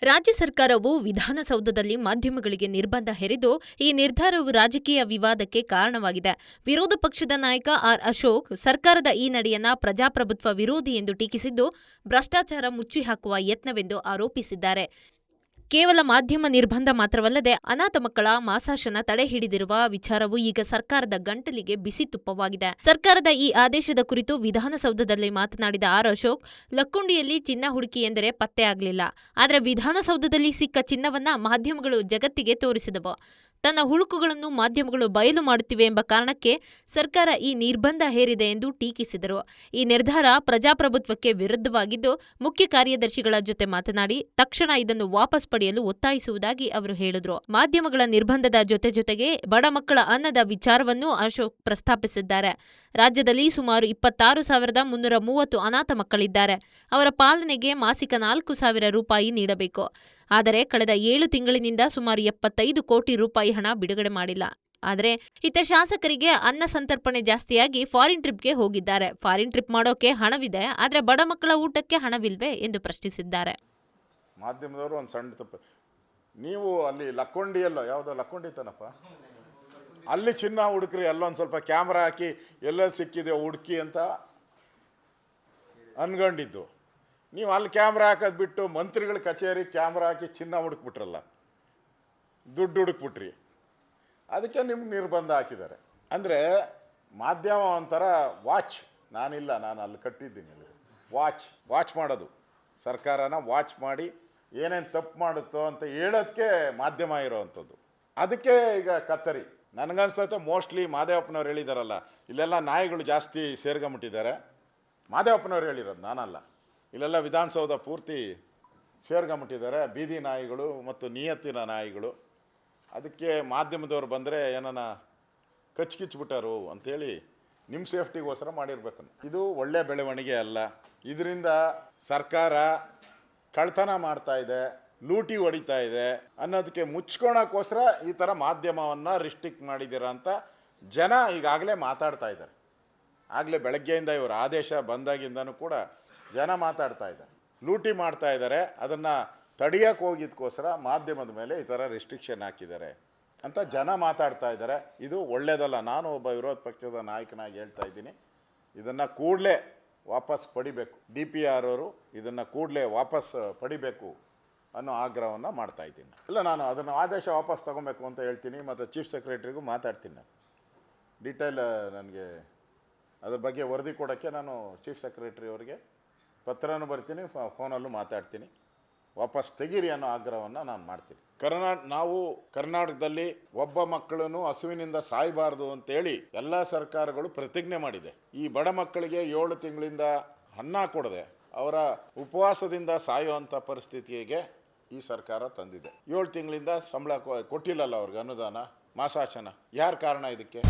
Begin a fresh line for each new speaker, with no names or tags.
ರಾಜ್ಯ ಸರ್ಕಾರವು ವಿಧಾನಸೌಧದಲ್ಲಿ ಮಾಧ್ಯಮಗಳಿಗೆ ನಿರ್ಬಂಧ ಹೇರಿದ್ದು, ಈ ನಿರ್ಧಾರವು ರಾಜಕೀಯ ವಿವಾದಕ್ಕೆ ಕಾರಣವಾಗಿದೆ. ವಿರೋಧ ಪಕ್ಷದ ನಾಯಕ ಆರ್. ಅಶೋಕ್ ಸರ್ಕಾರದ ಈ ನಡೆಯನ್ನ ಪ್ರಜಾಪ್ರಭುತ್ವ ವಿರೋಧಿ ಎಂದು ಟೀಕಿಸಿದ್ದು, ಭ್ರಷ್ಟಾಚಾರ ಮುಚ್ಚಿಹಾಕುವ ಯತ್ನವೆಂದು ಆರೋಪಿಸಿದ್ದಾರೆ. ಕೇವಲ ಮಾಧ್ಯಮ ನಿರ್ಬಂಧ ಮಾತ್ರವಲ್ಲದೆ ಅನಾಥ ಮಕ್ಕಳ ಮಾಸಾಶನ ತಡೆ ಹಿಡಿದಿರುವ ವಿಚಾರವು ಈಗ ಸರ್ಕಾರದ ಗಂಟಲಿಗೆ ಬಿಸಿ ತುಪ್ಪವಾಗಿದೆ. ಸರ್ಕಾರದ ಈ ಆದೇಶದ ಕುರಿತು ವಿಧಾನಸೌಧದಲ್ಲಿ ಮಾತನಾಡಿದ ಆರ್. ಅಶೋಕ್, ಲಕ್ಕುಂಡಿಯಲ್ಲಿ ಚಿನ್ನ ಹುಡುಕಿ ಎಂದರೆ ಪತ್ತೆ ಆಗಲಿಲ್ಲ. ಆದರೆ ವಿಧಾನಸೌಧದಲ್ಲಿ ಸಿಕ್ಕ ಚಿನ್ನವನ್ನ ಮಾಧ್ಯಮಗಳು ಜಗತ್ತಿಗೆ ತೋರಿಸಿದವು. ತನ್ನ ಹುಳುಕುಗಳನ್ನು ಮಾಧ್ಯಮಗಳು ಬಯಲು ಮಾಡುತ್ತಿವೆ ಎಂಬ ಕಾರಣಕ್ಕೆ ಸರ್ಕಾರ ಈ ನಿರ್ಬಂಧ ಹೇರಿದೆ ಎಂದು ಟೀಕಿಸಿದರು. ಈ ನಿರ್ಧಾರ ಪ್ರಜಾಪ್ರಭುತ್ವಕ್ಕೆ ವಿರುದ್ಧವಾಗಿದ್ದು, ಮುಖ್ಯ ಕಾರ್ಯದರ್ಶಿಗಳ ಜೊತೆ ಮಾತನಾಡಿ ತಕ್ಷಣ ಇದನ್ನು ವಾಪಸ್ ಪಡೆಯಲು ಒತ್ತಾಯಿಸುವುದಾಗಿ ಅವರು ಹೇಳಿದರು. ಮಾಧ್ಯಮಗಳ ನಿರ್ಬಂಧದ ಜೊತೆಗೆ ಬಡ ಮಕ್ಕಳ ಅನ್ನದ ವಿಚಾರವನ್ನೂ ಅಶೋಕ್ ಪ್ರಸ್ತಾಪಿಸಿದ್ದಾರೆ. ರಾಜ್ಯದಲ್ಲಿ ಸುಮಾರು 26,330 ಅನಾಥ ಮಕ್ಕಳಿದ್ದಾರೆ. ಅವರ ಪಾಲನೆಗೆ ಮಾಸಿಕ 4,000 ರೂಪಾಯಿ ನೀಡಬೇಕು. ಆದರೆ ಕಳೆದ 7 ತಿಂಗಳಿನಿಂದ ಸುಮಾರು 75 ಕೋಟಿ ರೂಪಾಯಿ ಹಣ ಬಿಡುಗಡೆ ಮಾಡಿಲ್ಲ. ಆದರೆ ಇತ್ತ ಶಾಸಕರಿಗೆ ಅನ್ನ ಸಂತರ್ಪಣೆ ಜಾಸ್ತಿಯಾಗಿ ಫಾರಿನ್ ಟ್ರಿಪ್ಗೆ ಹೋಗಿದ್ದಾರೆ. ಫಾರಿನ್ ಟ್ರಿಪ್ ಮಾಡೋಕೆ ಹಣವಿದೆ, ಆದರೆ ಬಡ ಮಕ್ಕಳ ಊಟಕ್ಕೆ ಹಣವಿಲ್ವೇ ಎಂದು ಪ್ರಶ್ನಿಸಿದ್ದಾರೆ.
ಮಾಧ್ಯಮದವರು ಒಂದು ಸಣ್ಣ ತಪ್ಪು, ನೀವು ಅಲ್ಲಿ ಲಕ್ಕೊಂಡಿಯಲ್ಲೋ ಯಾವುದೋ ಲಕ್ಕೊಂಡಿ ತನಪ್ಪ ಅಲ್ಲಿ ಚಿನ್ನ ಹುಡುಕ್ರಿ, ಅಲ್ಲೊಂದು ಸ್ವಲ್ಪ ಕ್ಯಾಮ್ರಾ ಹಾಕಿ ಎಲ್ಲೆಲ್ಲಿ ಸಿಕ್ಕಿದೆ ಹುಡುಕಿ ಅಂತ ಅನ್ಕೊಂಡಿದ್ದು. ನೀವು ಅಲ್ಲಿ ಕ್ಯಾಮ್ರಾ ಹಾಕೋದು ಬಿಟ್ಟು ಮಂತ್ರಿಗಳ ಕಚೇರಿ ಕ್ಯಾಮ್ರಾ ಹಾಕಿ ಚಿನ್ನ ಹುಡುಕ್ಬಿಟ್ರಲ್ಲ, ದುಡ್ಡು ಹುಡುಕ್ಬಿಟ್ರಿ, ಅದಕ್ಕೆ ನಿಮ್ಗೆ ನಿರ್ಬಂಧ ಹಾಕಿದ್ದಾರೆ. ಅಂದರೆ ಮಾಧ್ಯಮ ಒಂಥರ ವಾಚ್, ನಾನು ಅಲ್ಲಿ ಕಟ್ಟಿದ್ದೀನಿ, ವಾಚ್ ಮಾಡೋದು, ಸರ್ಕಾರನ ವಾಚ್ ಮಾಡಿ ಏನೇನು ತಪ್ಪು ಮಾಡುತ್ತೋ ಅಂತ ಹೇಳೋದಕ್ಕೆ ಮಾಧ್ಯಮ ಇರೋವಂಥದ್ದು. ಅದಕ್ಕೆ ಈಗ ಕತ್ತರಿ. ನನಗನ್ಸ್ತೈತೆ ಮೋಸ್ಟ್ಲಿ ಮಾದೇವಪ್ಪನವ್ರು ಹೇಳಿದಾರಲ್ಲ, ಇಲ್ಲೆಲ್ಲ ನಾಯಿಗಳು ಜಾಸ್ತಿ ಸೇರ್ಕೊಂಬಿಟ್ಟಿದ್ದಾರೆ. ಮಾದೇವಪ್ಪನವ್ರು ಹೇಳಿರೋದು, ನಾನಲ್ಲ. ಇಲ್ಲೆಲ್ಲ ವಿಧಾನಸೌಧ ಪೂರ್ತಿ ಸೇರ್ಕೊಂಬಿಟ್ಟಿದ್ದಾರೆ ಬೀದಿ ನಾಯಿಗಳು ಮತ್ತು ನಿಯತ್ತಿನ ನಾಯಿಗಳು. ಅದಕ್ಕೆ ಮಾಧ್ಯಮದವ್ರು ಬಂದರೆ ಏನನ್ನ ಕಚ್ಕಿಚ್ಬಿಟ್ಟಾರು ಅಂಥೇಳಿ ನಿಮ್ಮ ಸೇಫ್ಟಿಗೋಸ್ಕರ ಮಾಡಿರ್ಬೇಕು. ಇದು ಒಳ್ಳೆಯ ಬೆಳವಣಿಗೆ ಅಲ್ಲ. ಇದರಿಂದ ಸರ್ಕಾರ ಕಳ್ತನ ಮಾಡ್ತಾ ಇದೆ, ಲೂಟಿ ಹೊಡಿತಾ ಇದೆ ಅನ್ನೋದಕ್ಕೆ ಮುಚ್ಕೊಳಕ್ಕೋಸ್ಕರ ಈ ಥರ ಮಾಧ್ಯಮವನ್ನು ರಿಸ್ಟ್ರಿಕ್ಟ್ ಮಾಡಿದ್ದೀರ ಅಂತ ಜನ ಈಗಾಗಲೇ ಮಾತಾಡ್ತಾ ಇದ್ದಾರೆ. ಆಗಲೇ ಬೆಳಗ್ಗೆಯಿಂದ ಇವರು ಆದೇಶ ಬಂದಾಗಿಂದನೂ ಕೂಡ ಜನ ಮಾತಾಡ್ತಾ ಇದ್ದಾರೆ. ಲೂಟಿ ಮಾಡ್ತಾ ಇದ್ದಾರೆ, ಅದನ್ನು ತಡೆಯೋಕ್ಕೆ ಹೋಗಿದ್ದಕ್ಕೋಸ್ಕರ ಮಾಧ್ಯಮದ ಮೇಲೆ ಈ ಥರ ರಿಸ್ಟ್ರಿಕ್ಷನ್ ಹಾಕಿದ್ದಾರೆ ಅಂತ ಜನ ಮಾತಾಡ್ತಾ ಇದ್ದಾರೆ. ಇದು ಒಳ್ಳೆಯದಲ್ಲ. ನಾನು ಒಬ್ಬ ವಿರೋಧ ಪಕ್ಷದ ನಾಯಕನಾಗಿ ಹೇಳ್ತಾ ಇದ್ದೀನಿ, ಇದನ್ನು ಕೂಡಲೇ ವಾಪಸ್ ಪಡಿಬೇಕು. DPR ಅವರು ಇದನ್ನು ಕೂಡಲೇ ವಾಪಸ್ ಪಡಿಬೇಕು ಅನ್ನೋ ಆಗ್ರಹವನ್ನು ಮಾಡ್ತಾ ಇದ್ದೀನಿ. ಇಲ್ಲ, ನಾನು ಅದನ್ನು ಆದೇಶ ವಾಪಸ್ ತೊಗೊಬೇಕು ಅಂತ ಹೇಳ್ತೀನಿ. ಮತ್ತು ಚೀಫ್ ಸೆಕ್ರೆಟ್ರಿಗೂ ಮಾತಾಡ್ತೀನಿ. ನಾನು ಡೀಟೇಲ್ ನನಗೆ ಅದ್ರ ಬಗ್ಗೆ ವರದಿ ಕೊಡೋಕ್ಕೆ ನಾನು ಚೀಫ್ ಸೆಕ್ರೆಟ್ರಿ ಅವರಿಗೆ ಪತ್ರನೂ ಬರ್ತೀನಿ, ಫೋನಲ್ಲೂ ಮಾತಾಡ್ತೀನಿ. ವಾಪಸ್ ತೆಗೀರಿ ಅನ್ನೋ ಆಗ್ರಹವನ್ನು ನಾನು ಮಾಡ್ತೀನಿ. ನಾವು ಕರ್ನಾಟಕದಲ್ಲಿ ಒಬ್ಬ ಮಕ್ಕಳನ್ನು ಹಸುವಿನಿಂದ ಸಾಯಬಾರ್ದು ಅಂತೇಳಿ ಎಲ್ಲ ಸರ್ಕಾರಗಳು ಪ್ರತಿಜ್ಞೆ ಮಾಡಿದೆ. ಈ ಬಡ ಮಕ್ಕಳಿಗೆ 7 ತಿಂಗಳಿಂದ ಅನ್ನ ಕೊಡದೆ ಅವರ ಉಪವಾಸದಿಂದ ಸಾಯುವಂಥ ಪರಿಸ್ಥಿತಿಗೆ ಈ ಸರ್ಕಾರ ತಂದಿದೆ. 7 ತಿಂಗಳಿಂದ ಸಂಬಳ ಕೊಟ್ಟಿಲ್ಲಲ್ಲ ಅವ್ರಿಗೆ, ಅನುದಾನ, ಮಾಸಾಶನ. ಯಾರು ಕಾರಣ ಇದಕ್ಕೆ?